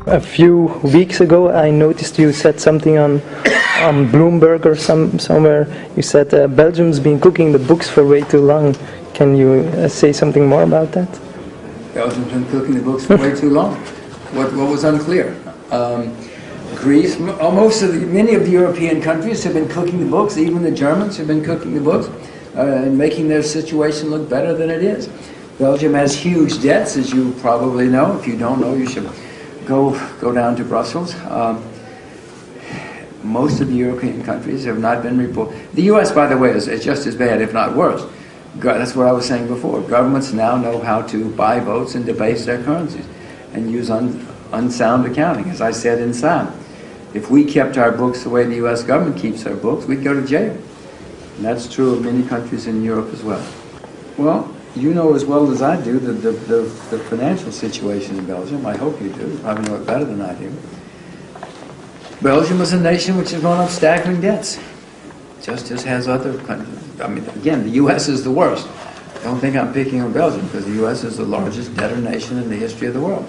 A few weeks ago, I noticed you said something on Bloomberg or somewhere. You said Belgium's been cooking the books for way too long. Can you say something more about that? Belgium's been cooking the books for way too long. What was unclear? Greece, many of the European countries have been cooking the books. Even the Germans have been cooking the books and making their situation look better than it is. Belgium has huge debts, as you probably know. If you don't know, you should go down to Brussels. Most of the European countries have not been reported. The U.S., by the way, is just as bad, if not worse. That's what I was saying before. Governments now know how to buy votes and debase their currencies and use unsound accounting. As I said in Sam, if we kept our books the way the U.S. government keeps our books, we'd go to jail. And that's true of many countries in Europe as well. Well, you know as well as I do the financial situation in Belgium. I hope you do. You probably know it better than I do. Belgium is a nation which has gone up staggering debts, just as has other countries. I mean, again, the U.S. is the worst. Don't think I'm picking on Belgium, because the U.S. is the largest debtor nation in the history of the world.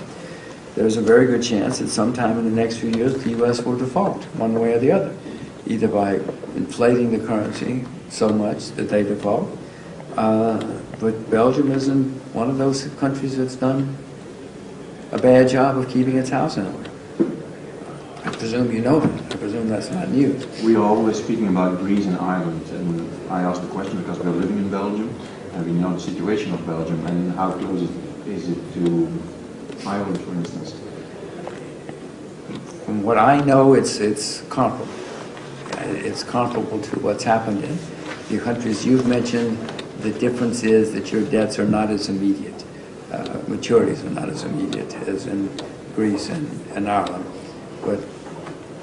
There's a very good chance that sometime in the next few years the U.S. will default, one way or the other, either by inflating the currency so much that they default. But Belgium isn't one of those countries that's done a bad job of keeping its house in order. I presume you know that. I presume that's not news. We are always speaking about Greece and Ireland, and I asked the question because we're living in Belgium, and we know the situation of Belgium, and how close is it to Ireland, for instance? From what I know, it's comparable. It's comparable to what's happened in the countries you've mentioned. The difference is that your debts are not as immediate. Maturities are not as immediate as in Greece and Ireland. But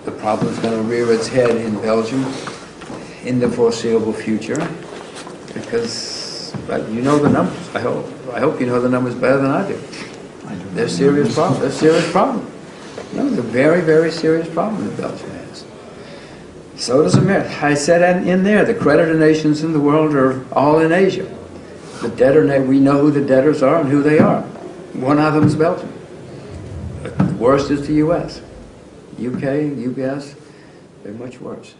the problem is going to rear its head in Belgium in the foreseeable future, because you know the numbers. I hope you know the numbers better than I do. They're serious problem. They're serious problem. No, they're very, very serious problem that Belgium has. So does America. I said in there, the creditor nations in the world are all in Asia. The debtor, we know who the debtors are and who they are. One of them is Belgium. The worst is the U.S. UK, US, they're much worse.